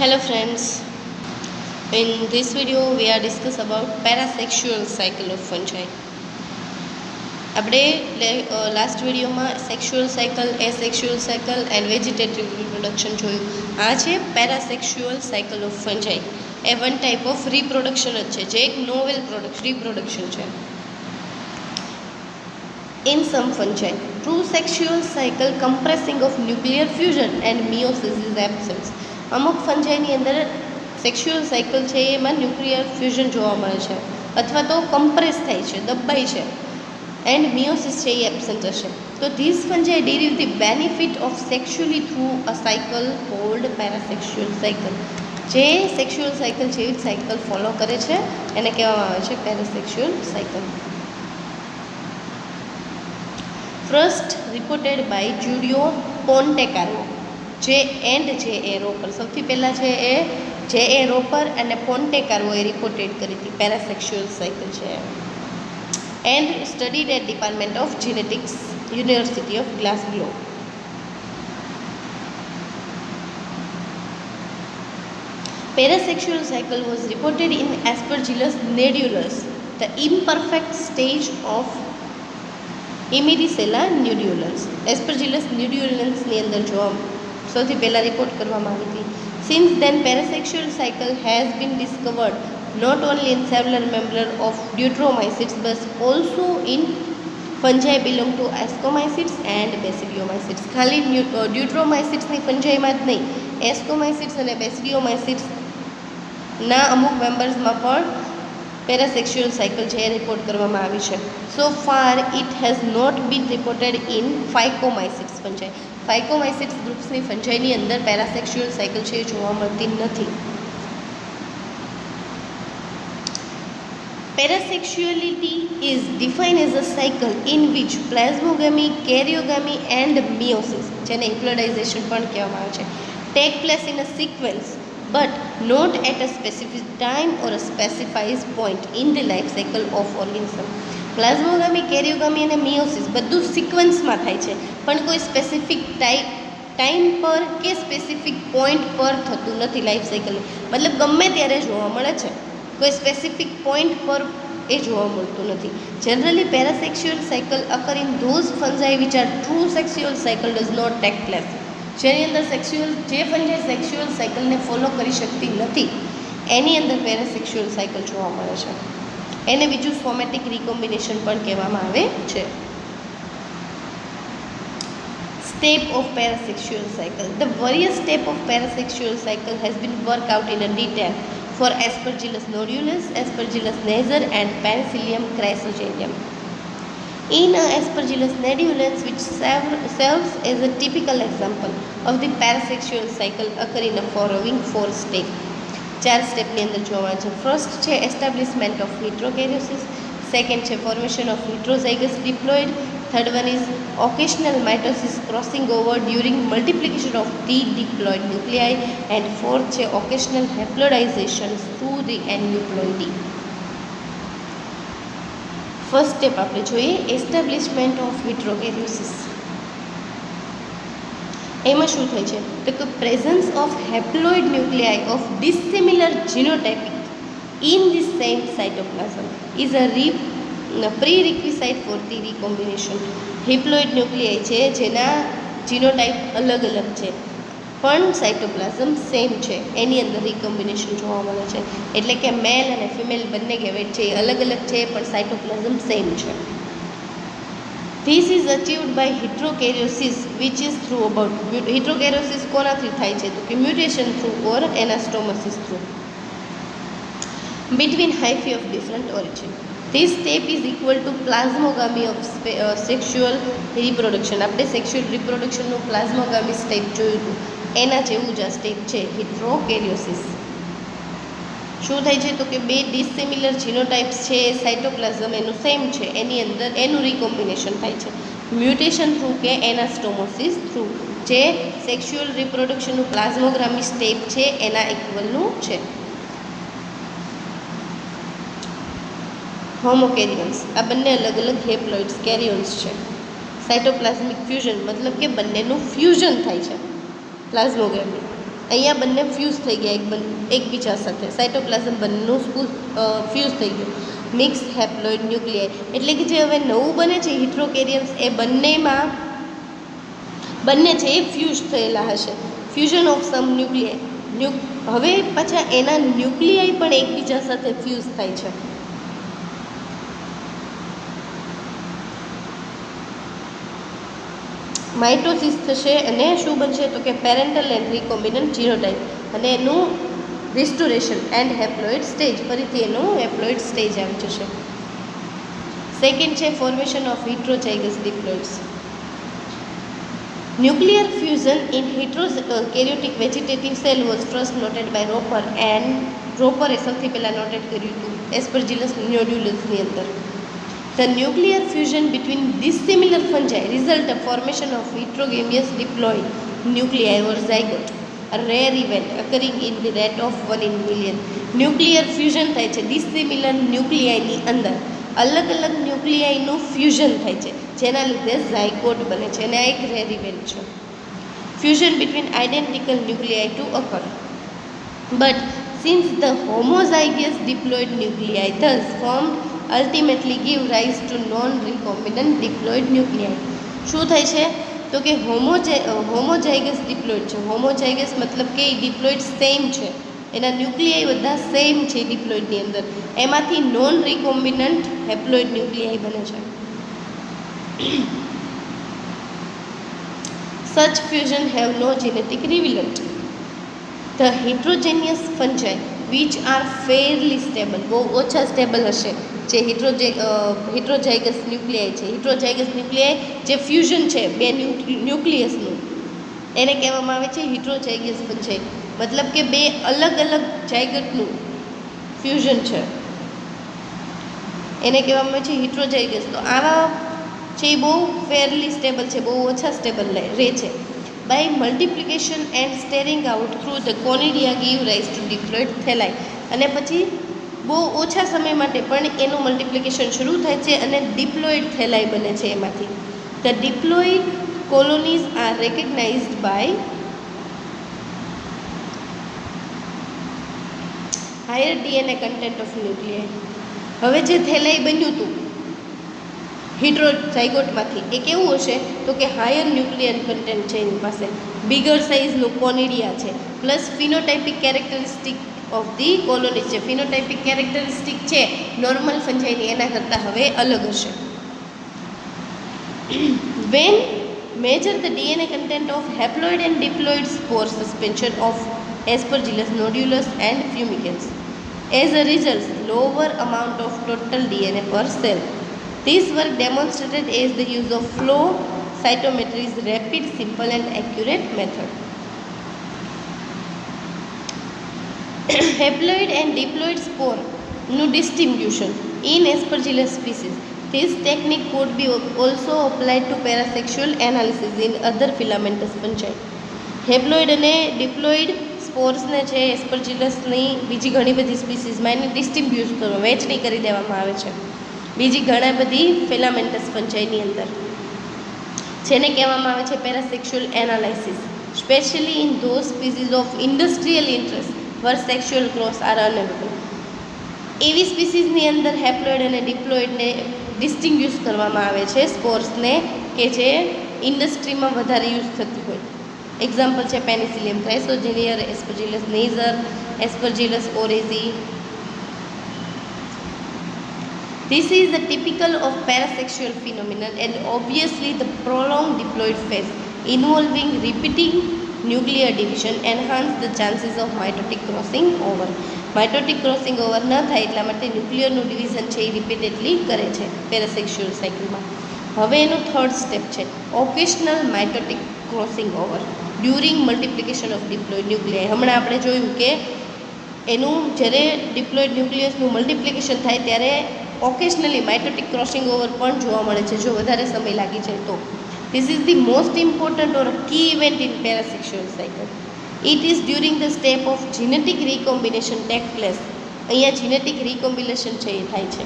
Hello friends, in this video we are discuss about parasexual cycle of fungi. આપણે last વિડીયોમાં sexual cycle, asexual cycle and vegetative reproduction જોયું. આ છે parasexual cycle of fungi. એ one type of reproduction જ છે, જે એક નોવેલ રિપ્રોડક્શન છે. In some fungi, true sexual cycle compressing of nuclear fusion and meiosis is absent. અમુક ફંજાઈની અંદર સેક્સ્યુઅલ સાયકલ છે એમાં ન્યુક્લિયર ફ્યુઝન જોવા મળે છે અથવા તો કમ્પ્રેસ થાય છે, દબાય છે, એન્ડ મિયોસિસ છે એ એબસન્ટ હશે. તો this fungi derive the benefit of sexually through a cycle called parasexual cycle. જે સેક્સ્યુઅલ સાયકલ છે એવી સાયકલ ફોલો કરે છે એને કહેવામાં આવે છે parasexual cycle. First reported by Guido Pontecorvo. જે એન્ડ જે એ રોપર, સૌથી પહેલાં છે એ જે એ રોપર અને પોન્ટેકારોએ રિપોર્ટેડ કરી હતી પેરાસેક્સ્યુઅલ સાયકલ છે. And studied at department of genetics, university of Glasgow. Parasexual cycle was reported in Aspergillus nodulus, the imperfect stage of Imidicella nodulans. Aspergillus nodulans ની અંદર જોવા સૌથી પહેલાં રિપોર્ટ કરવામાં આવી હતી. Since then, parasexual cycle has been discovered not only in several members of Deuteromycetes but also in fungi belong to Ascomycetes and Basidiomycetes. ખાલી Deuteromycetesની ફંજાઈમાં જ નહીં, Ascomycetes અને Basidiomycetesના અમુક મેમ્બર્સમાં પણ પેરાસેક્સ્યુઅલ સાયકલ છે એ રિપોર્ટ કરવામાં આવી છે. So far it has not been reported in phycomycetes fungi. Phycomycetes ગ્રુપ્સની ફંજાઈની અંદર પેરાસેક્સ્યુઅલ સાયકલ છે એ જોવા મળતી નથી. Parasexuality is defined as a cycle in which plasmogamy, karyogamy and meiosis, જેને હિપ્લોડાઇઝેશન પણ કહેવામાં આવે છે, take place in a sequence but not at a specific time or a specified point in the life cycle of organism. પ્લાઝ્મોગામી, કેરિયોગામી અને miosis બધું સિક્વન્સમાં થાય છે, પણ કોઈ સ્પેસિફિક ટાઈમ પર કે સ્પેસિફિક પોઈન્ટ પર થતું નથી લાઈફ સાયકલની. મતલબ ગમે ત્યારે જોવા મળે છે, કોઈ સ્પેસિફિક પોઈન્ટ પર એ જોવા મળતું નથી. Generally parasexual cycle occur in those fungi which are true sexual cycle does not take place. જેની અંદર જે ફંજાઈ સેક્સ્યુઅલ સાયકલને ફોલો કરી શકતી નથી એની અંદર પેરાસેક્સ્યુઅલ સાયકલ જોવા મળે છે. એને બીજું સોમેટિક રિકોમ્બિનેશન પણ કહેવામાં આવે છે. Step of parasexual cycle. The various step of parasexual cycle has been worked out in a detail for Aspergillus nodulus, Aspergillus niger and Penicillium chrysogenium. In Aspergillus nodulus, which serves as a typical example of the parasexual cycle, occur in the following four steps. 4 સ્ટેપની અંદર જોવા છે. First છે establishment of heterokaryosis, second છે formation of heterozygous diploid, third one is occasional mitosis crossing over during multiplication of the diploid nuclei, and fourth છે occasional haploidization through the aneuploidy. First step આપણે જોઈએ establishment of હિટ્રોકેરિયોસિસ. એમાં શું થાય છે તો કે presence of haploid nuclei of dissimilar genotypic in the same cytoplasm is a prerequisite for the recombination. Haploid nuclei છે જેના જીનોટાઇપ અલગ અલગ છે પણ સાઇટોપ્લાઝમ સેમ છે, એની અંદર રિકોમ્બિનેશન જોવા મળે છે. એટલે કે મેલ અને ફિમેલ બંને ગેમેટ છે એ અલગ અલગ છે પણ સાઇટોપ્લાઝમ સેમ છે. This is achieved by heterokaryosis, which is through about heterokaryosis કોનાથી થાય છે તો કે mutation through or anastomosis through between hyphae of different origin. This step is equal to plasmogamy of sexual reproduction. આપણે sexual રિપ્રોડક્શનનું પ્લાઝ્મોગામી step જોયું હતું, એના જેવું જ આ સ્ટેપ છે હિટ્રોકેરિયોસિસ. શું થાય છે તો કે બે ડિસિમિલર જીનોટાઇપ્સ છે સાઇટોપ્લાઝમ એનું સેમ છે, એની અંદર એનું રિકોમ્બિનેશન થાય છે મ્યુટેશન થ્રુ કે એનાસ્ટોમોસિસ થ્રુ, જે સેક્સ્યુઅલ રિપ્રોડક્શનનું પ્લાઝ્મોગ્રામી સ્ટેપ છે એના ઇક્વલનું છે. હોમોકેરિયન્સ આ બંને અલગ અલગ હેપ્લોઇડ્સ કેરિયોન્સ છે. સાઇટોપ્લાઝમિક ફ્યુઝન મતલબ કે બંનેનું ફ્યુઝન થાય છે પ્લાઝ્મોગ્રામી. અહીંયા બંને ફ્યુઝ થઈ ગયા એકબીજા સાથે, સાઇટોપ્લાઝમ બંનેનું ફ્યુઝ થઈ ગયું, મિક્સ હેપ્લોઇડ ન્યુક્લિયાઈ. એટલે કે જે હવે નવું બને છે હિટ્રોકેરિયન્સ, એ બંને છે એ ફ્યુઝ થયેલા હશે, ફ્યુઝન ઓફ સમ ન્યુક્લિયાઈ. હવે પાછા એના ન્યુક્લિયાઈ પણ એકબીજા સાથે ફ્યુઝ થાય છે. માઇટોસિસ થશે અને શું બનશે તો કે પેરેન્ટલ એન્ડ રિકોમ્બિનન્ટ જીનોટાઇપ, અને એનું રિસ્ટોરેશન એન્ડ હેપ્લોઇડ સ્ટેજ, ફરીથી એનું હેપ્લોઇડ સ્ટેજ આવી જશે. સેકન્ડ છે formation of heterozygous diploids. Nuclear fusion in heterokaryotic vegetative cell was first noted by Roper, and રોપરે સૌથી પહેલાં નોટેડ કર્યું હતું એસ્પરજીલસ નોડ્યુલસની અંદર. The nuclear fusion between dissimilar fungi result a formation of heterogeneous diploid nuclei or zygote, a rare event occurring in the rate of 1 in million. Nuclear fusion થાય છે ડિસિમિલર ન્યુક્લિયાઈની અંદર, અલગ અલગ ન્યુક્લિયાઈનું ફ્યુઝન થાય છે જેના લીધે ઝાયગોટ બને છે, અને આ એક રેર ઇવેન્ટ છે. Fusion between identical nuclei to occur, but since the homozygous diploid nuclei thus formed ultimately give rise to non-recombinant diploid nuclei. શું થાય છે તો કે હોમોઝાઇગસ ડિપ્લોઇડ છે. હોમોઝાઇગસ મતલબ કે ડિપ્લોઇડ સેમ છે, એના ન્યુક્લિયાઈ બધા સેમ છે ડિપ્લોઇડની અંદર, એમાંથી નોન રિકોમ્બિનન્ટ હેપ્લોઇડ ન્યુક્લિયાઈ બને છે. Such fusion have no genetic relevant. The heterogeneous fungi which are fairly stable, બહુ ઓછા સ્ટેબલ હશે જે હિટ્રોઝાઇગસ ન્યુક્લિયાઈ છે. હિટ્રોઝાઇગસ ન્યુક્લિયાઈ જે ફ્યુઝન છે બે ન્યુક્લિયસનું, એને કહેવામાં આવે છે હિટ્રોઝાઇગસ ફંજાઈ, મતલબ કે બે અલગ અલગ ઝાયગટનું ફ્યુઝન છે, એને કહેવામાં આવે છે હિટ્રોઝાઇગસ. તો આવા છે એ બહુ ફેરલી સ્ટેબલ છે, બહુ ઓછા સ્ટેબલ રહે છે. By multiplication and sorting out through the conidia give rise to diploid thalli, અને પછી બહુ ઓછા સમય માટે પણ એનું મલ્ટિપ્લિકેશન શરૂ થાય છે અને ડિપ્લોઇડ થેલાઈ બને છે એમાંથી. The diploid colonies are recognised by higher DNA content of nuclei. હવે જે થેલાઈ બન્યું હતું હિટ્રોઝાઇગોટમાંથી, એ કેવું હશે તો કે હાયર ન્યુક્લિયર કન્ટેન્ટ છે એની પાસે, બિગર સાઇઝનું કોનિડિયા છે, plus phenotypic characteristic of the colonies છે. ફિનોટાઇપિક કેરેક્ટરિસ્ટિક છે નોર્મલ ફંજાઈની એના કરતાં હવે અલગ હશે. When measure the DNA content of haploid and diploid spore suspension of Aspergillus nodulus and fumicans. As a result, lower amount of total DNA per cell. This work demonstrated as the use of flow cytometry is rapid, simple and accurate method. Haploid and diploid spore nu distribution in Aspergillus species. This technique could be also applied to parasexual analysis in other filamentous fungi. Haploid અને diploid સ્પોર્સને છે એસ્પરજીલસની બીજી ઘણી બધી સ્પીસીસમાં એને distribute કરવા, વહેંચણી કરી દેવામાં આવે છે બીજી ઘણા બધી ફિલામેન્ટસ ફંજાઈની અંદર, જેને કહેવામાં આવે છે parasexual analysis, specially in those species of industrial interest where sexual cross are unavailable. એવી સ્પીસીઝની અંદર હેપ્લોઇડ અને ડિપ્લોઇડને ડિસ્ટિંગ્યુશ કરવામાં આવે છે સ્પોર્સને, કે જે ઇન્ડસ્ટ્રીમાં વધારે યુઝ થતી હોય. એક્ઝામ્પલ છે Penicillium થ્રાઇસોજેનિયર, એસ્પરજીલસ નેઝર, એસ્પરજીલસ ઓરેઝી. This is a typical of parasexual phenomenon and obviously the prolonged diploid phase involving repeating nuclear division enhance the chances of mitotic crossing over. Mitotic crossing over ન થાય એટલા માટે ન્યુક્લિયરનું ડિવિઝન છે એ repeatedly કરે છે પેરાસેક્સ્યુઅલ સાયકલમાં. હવે એનું થર્ડ સ્ટેપ છે occasional mitotic crossing over during multiplication of diploid nuclei. હમણાં આપણે જોયું કે એનું જ્યારે ડિપ્લોઇડ ન્યુક્લિયસનું મલ્ટિપ્લિકેશન થાય ત્યારે ઓકેશનલી માઇટોટિક ક્રોસિંગ ઓવર પણ જોવા મળે છે જો વધારે સમય લાગી જાય તો. This is the most important or key event in parasexual cycle. It is during the step of genetic recombination take place. અહીંયા genetic recombination છે એ થાય છે.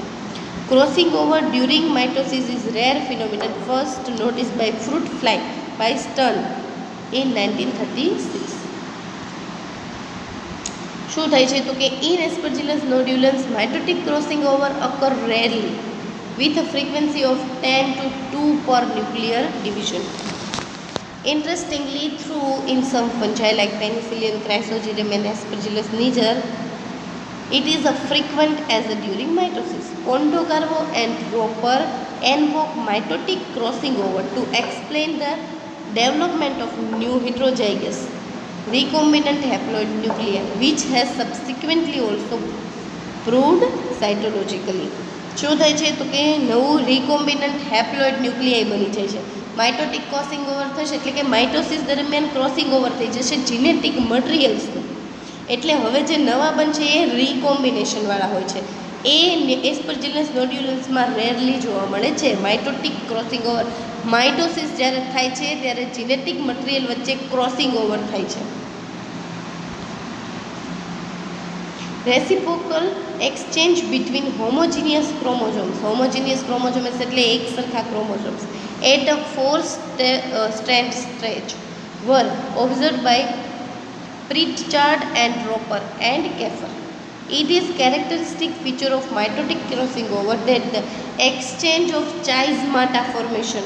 Crossing over during mitosis is rare phenomenon first noticed by fruit fly by Stern in 1936. શું થાય છે તો કે in Aspergillus nidulans mitotic crossing over occur rarely with a frequency of 10 to 2 per nuclear division. Interestingly, through in some fungi like Penicillium, Chrysogyrium and Aspergillus niger, it is as frequent as during mitosis. Pontocarvo and Roper invoke mitotic crossing over to explain the development of new heterozygous recombinant haploid nuclei, which has subsequently also proved cytologically. શું થાય છે તો કે નવું recombinant haploid ન્યુક્લિયાઈ બની જાય છે. Mitotic crossing over થશે એટલે કે માઇટોસિસ દરમિયાન ક્રોસિંગ ઓવર થઈ જશે જીનેટિક મટીરિયલ્સનું. એટલે હવે જે નવા બનશે એ રિકોમ્બિનેશનવાળા હોય છે. એ એસ્પર્જિલસ નોડ્યુલન્સમાં રેરલી જોવા મળે છે. માઇટોટિક ક્રોસિંગ ઓવર માઇટોસિસ જ્યારે થાય છે ત્યારે જીનેટિક મટીરિયલ વચ્ચે ક્રોસિંગ ઓવર થાય છે. Reciprocal exchange between homogeneous chromosomes એટલે એક સરખા chromosomes at a 4 strand stretch were observe by Pritchard and Roper and Kafer. It is characteristic feature of mitotic crossing over that the exchange of chizomata formation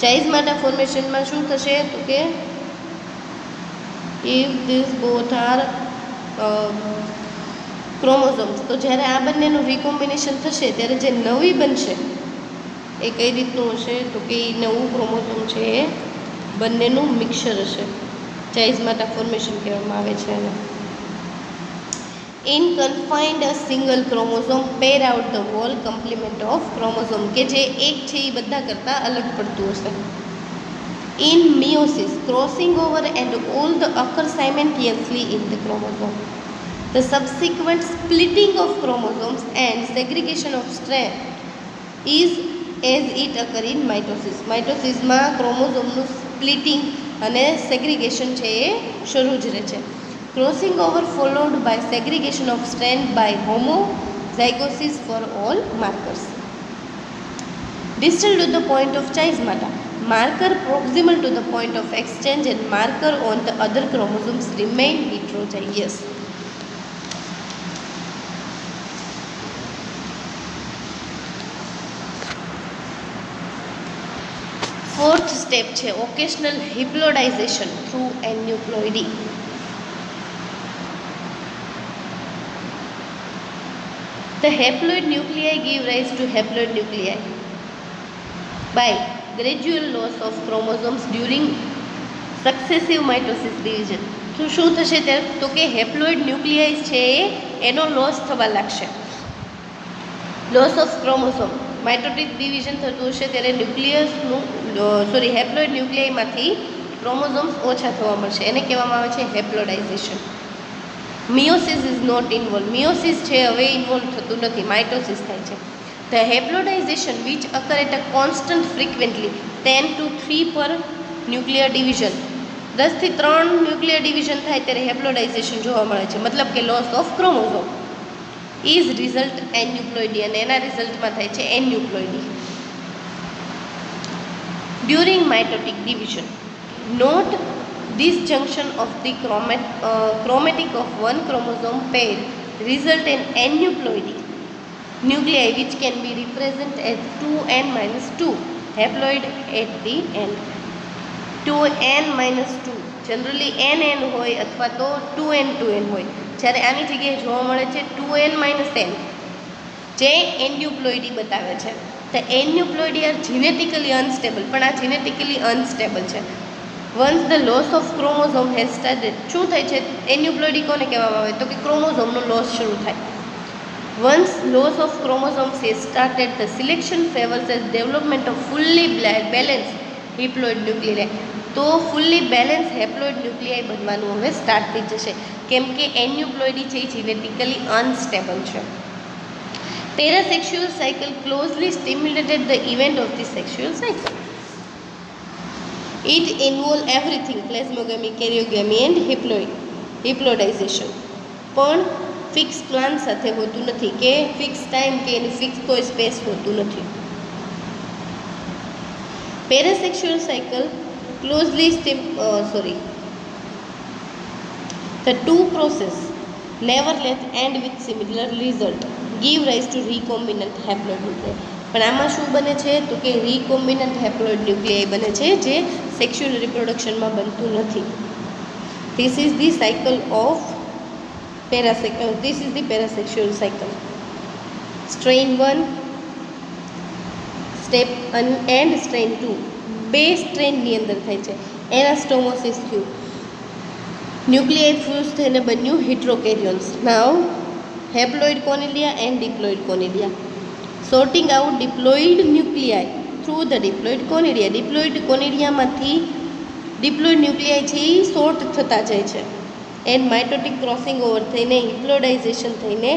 ચાઇઝમાટા ફોર્મેશનમાં શું થશે તો કે if this both are chromosomes, તો જ્યારે આ બંનેનું રિકોમ્બિનેશન થશે ત્યારે જે નવી બનશે એ કઈ રીતનું હશે તો કે એ નવું ક્રોમોઝોમ છે એ બંનેનું મિક્સર હશે. ચાઇઝમાટા ફોર્મેશન કહેવામાં આવે છે એને. In confined a single chromosome pair out the whole complement of chromosome, કે જે એક છે એ બધા કરતાં અલગ પડતું હશે. In meiosis crossing over and all the occur simultaneously in the chromosome. The subsequent splitting of chromosomes and segregation of strand is as it occur in mitosis. માઇટોસિસમાં ક્રોમોઝોમનું સ્પ્લિટિંગ અને સેગ્રિગેશન છે એ શરૂ જ રહે છે. Crossing over followed by segregation of strand by homozygosis for all markers. Distal to the point of chaizomata, marker proximal to the point of exchange and marker on the other chromosomes remain heterozygous. Fourth step છે occasional haplodization through aneuploidy. The haploid nuclei give rise to haploid nuclei by gradual loss of chromosomes during successive mitosis division. તો શું થશે ત્યારે તો કે haploid ન્યુક્લિયાઇસ છે એનો loss થવા લાગશે. Loss of chromosome mitotic division થતું હશે ત્યારે હેપ્લોઇડ ન્યુક્લિયાઈમાંથી ક્રોમોઝોમ્સ ઓછા થવા મળશે. એને કહેવામાં આવે છે haploidization. Meiosis is not involve. Meiosis છે હવે ઇન્વોલ્વ થતું નથી, માઇટોસિસ થાય છે. The haploidization which occur at a constant frequently 10 to 3 પર ન્યુક્લિયર ડિવિઝન, 10 થી 3 ન્યુક્લિયર ડિવિઝન થાય ત્યારે હેપ્લોડાઇઝેશન જોવા મળે છે, મતલબ કે loss of chromosome. Is result aneuploidy, અને એના રિઝલ્ટમાં થાય છે aneuploidy. During mitotic division not disjunction of the chromatic of one chromosome pair result in aneuploidy nuclei which can be represented as 2n-2 haploid at the end. 2n-2 generally nn હોય અથવા તો 2n હોય, જ્યારે આની જગ્યાએ જોવા મળે છે 2n-n જે એન્યુપ્લોઇડી બતાવે છે. તો એન્યુપ્લોઇડી આર જીનેટિકલી અનસ્ટેબલ, પણ આ જીનેટિકલી અનસ્ટેબલ છે. Once the loss of chromosome has started, શું થાય છે એન્યુપ્લોઇડી કોને કહેવામાં આવે તો કે ક્રોમોઝોમનો લોસ શરૂ થાય. Once loss of chromosomes has started the selection favours as development of fully balance haploid nuclei. તો ફુલ્લી બેલેન્સ હેપ્લોઇડ ન્યુક્લિયાઈ બનવાનું હવે સ્ટાર્ટ થઈ જશે, કેમ કે એન્યુપ્લોઇડી છે એ જીનેટિકલી અનસ્ટેબલ છે. Parasexual cycle closely stimulated the event of the sexual cycle. It involves everything plasmogamy, karyogamy and haplodization. પણ ફિક્સ પ્લાન સાથે હોતું નથી કે ફિક્સ ટાઈમ કે એની ફિક્સ કોઈ સ્પેસ હોતું નથી. Parasexual cycle closely the two process never let end with similar result give rise to recombinant haploid nuclei. પણ આમાં શું બને છે તો કે recombinant haploid nuclei બને છે જે સેક્સ્યુઅલ રિપ્રોડક્શનમાં બનતું નથી. This is the cycle of parasexual cycle. Strain 1 step and strain 2 બે સ્ટ્રેનની અંદર થાય છે. એનાસ્ટોમોસિસ થયું, ન્યુક્લિયાઇડ ફ્યુઝ થઈને બન્યું heterokaryons. Now haploid conidia and diploid conidia. Sorting out diploid nuclei through the diploid conidia. Diploid કોનિલિયામાંથી ડિપ્લોઇડ ન્યુક્લિયાઈ છે એ સોર્ટ થતા જાય છે. એન્ડ માઇટોટિક ક્રોસિંગ ઓવર થઈને હિપ્લોડાઇઝેશન થઈને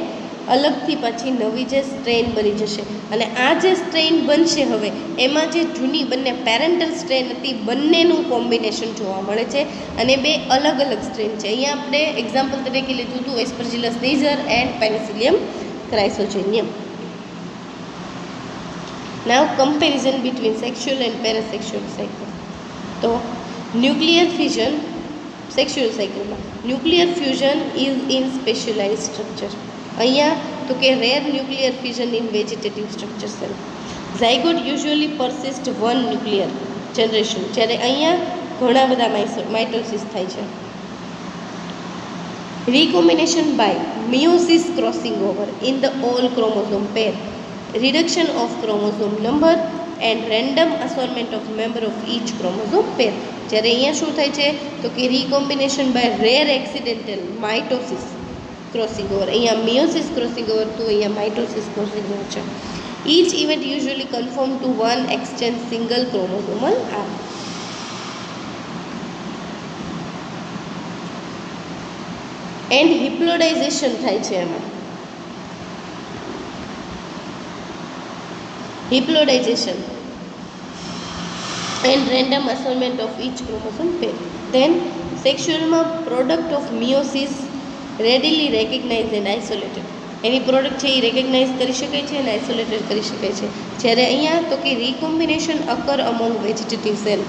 અલગથી પાછી નવી જે સ્ટ્રેન બની જશે. અને આ જે સ્ટ્રેન બનશે હવે એમાં જે જૂની બંને પેરેન્ટલ સ્ટ્રેન હતી બંનેનું કોમ્બિનેશન જોવા મળે છે અને બે અલગ અલગ સ્ટ્રેન છે. અહીંયા આપણે એક્ઝામ્પલ તરીકે લીધું હતું Aspergillus niger and Penicillium chrysogenum. Now comparison between sexual and parasexual cycle. તો ન્યુક્લિયર ફ્યુઝન સેક્સ્યુઅલ સાયકલમાં nuclear fusion is in specialize structure. અહીંયા તો કે rare nuclear fusion in vegetative structure cell. Zygote usually persist one nuclear generation, જ્યારે અહીંયા ઘણા બધા mitosis થાય છે. recombination by meiosis crossing over in the all chromosome pair, reduction of chromosome number and random assortment of member of each chromosome pair. જ્યારે અહીંયા શું થાય છે તો કે recombination by rare accidental mitosis crossing over. અહીંયા meiosis crossing over તો અહીંયા mitosis crossing over છે. each event usually conform to one exchange single chromosomal arm. And haploidization થાય છે એમાં. Haploidization and random assignment of each chromosome pair. Then સેક્સ્યુઅલમાં product of meiosis readily recognise and isolated. એની product છે એ recognise કરી શકાય છે અને આઇસોલેટેડ કરી શકાય છે. જ્યારે અહીંયા તો કે recombination occur among vegetative cell,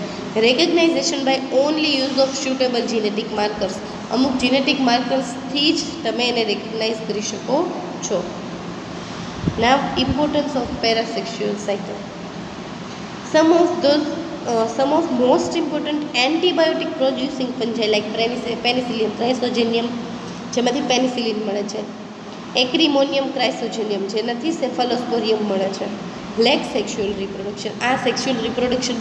recognition by only use of suitable genetic markers. અમુક જીનેટિક માર્કર્સથી જ તમે એને રેકગ્નાઇઝ કરી શકો છો. Now importance of parasexual cycle. some of most important antibiotic producing fungi like penicillium chrysogenium જેમાંથી પેનિસિલિન મળે છે, એક્રિમોનિયમ ક્રાઇસોજેનિયમ જેનાથી સેફાલોસ્પોરિયમ મળે છે, લેક સેક્સ્યુઅલ રિપ્રોડક્શન. આ સેક્સ્યુઅલ રિપ્રોડક્શન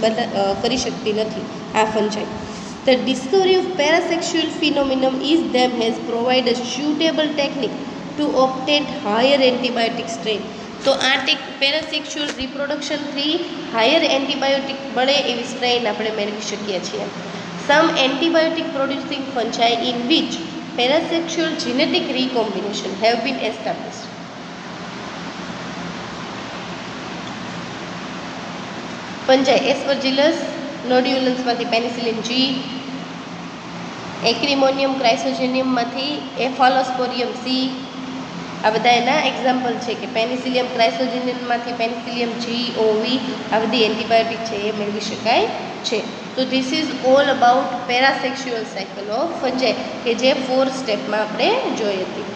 કરી શકતી નથી આ ફંજાઈ. The discovery of parasexual phenomenon is them has provided a suitable technique to obtain higher antibiotic strain. તો આ પેરાસેક્સ્યુઅલ રિપ્રોડક્શનથી હાયર એન્ટીબાયોટિક મળે એવી સ્ટ્રેન આપણે મેળવી શકીએ છીએ. Some antibiotic producing fungi in which parasexual genetic recombination have been established. Fungi Aspergillus નોડ્યુલન્સમાંથી penicillin G, Acremonium ક્રાઇસોજેનિયમમાંથી એફાલોસ્પોરિયમ સી. આ બધા એના એક્ઝામ્પલ છે કે પેનિસિલિયમ ક્રાઇસોજેનિયમમાંથી પેનિસિલિયમ જી ઓવી આ બધી એન્ટીબાયોટિક છે એ મેળવી શકાય છે. તો this is all about parasexual cycle of fungi કે જે 4 સ્ટેપમાં આપણે જોઈ હતી.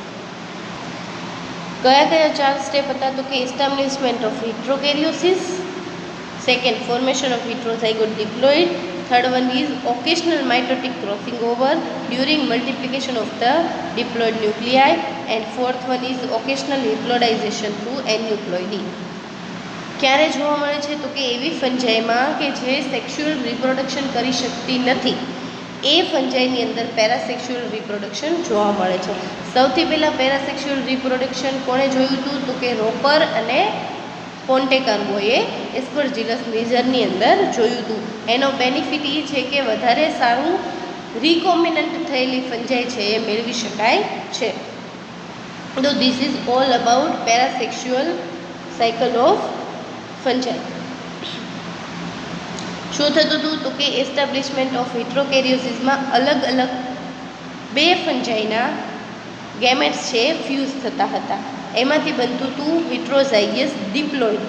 કયા કયા 4 સ્ટેપ હતા તો કે establishment of heterokaryosis, second formation of heterozygote diploid, third one is occasional mitotic crossing over during multiplication of the diploid nuclei and fourth one is occasional haploidization through aneuploidy. ક્યારે જોવા મળે છે તો કે એવી ફંજાઈમાં કે જે સેક્સ્યુઅલ રિપ્રોડક્શન કરી શકતી નથી એ ફંજાઈની અંદર પેરાસેક્સ્યુઅલ રિપ્રોડક્શન જોવા મળે છે. સૌથી પહેલાં પેરાસેક્સ્યુઅલ રિપ્રોડક્શન કોણે જોયું હતું તો કે રોપર અને પોન્ટેકાર્બોએ એસ્પરજીલસ નિઝરની અંદર જોયું હતું. એનો બેનિફિટ એ છે કે વધારે સારું રિકોમ્બિનન્ટ થયેલી ફંજાઈ છે એ મેળવી શકાય છે. તો this is all about parasexual cycle of fungi. શું થતું હતું તો કે એસ્ટાબ્લિશમેન્ટ ઓફ હિટ્રોકેરિયોસિસમાં અલગ અલગ બે ફંજાઈના ગેમેટ્સ છે ફ્યુઝ થતા હતા. એમાંથી બનતું હતું હિટ્રોઝાઇગસ ડિપ્લોઇડ.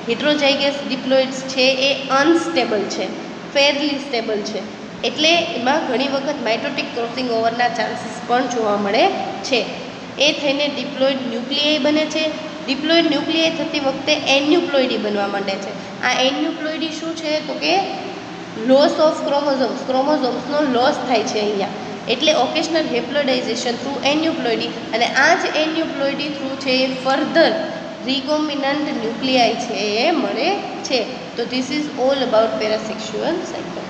હેટ્રોઝાઇગસ ડિપ્લોઇડ્સ છે એ અનસ્ટેબલ છે, ફેરલી સ્ટેબલ છે, એટલે એમાં ઘણી વખત માઇટોટિક ક્રોસિંગ ઓવરના ચાન્સીસ પણ જોવા મળે છે. એ થઈને ડિપ્લોઇડ ન્યુક્લિયાઈ બને છે. ડિપ્લોઇડ ન્યુક્લિયાઈ થતી વખતે એન્યુપ્લોઇડી બનવા માંડે છે. આ એન્યુપ્લોઇડી શું છે તો કે લોસ ઓફ ક્રોમોઝોમ્સનો લોસ થાય છે અહીંયા, એટલે ઓકેશનલ હેપ્લોડાઇઝેશન થ્રુ એન્યુપ્લોઇડી, અને આ જ એન્યુપ્લોઇડી થ્રુ છે એ ફર્ધર રિકોમ્બિનન્ટ ન્યુક્લિયાઈ છે એ મળે છે. તો this is all about parasexual cycle.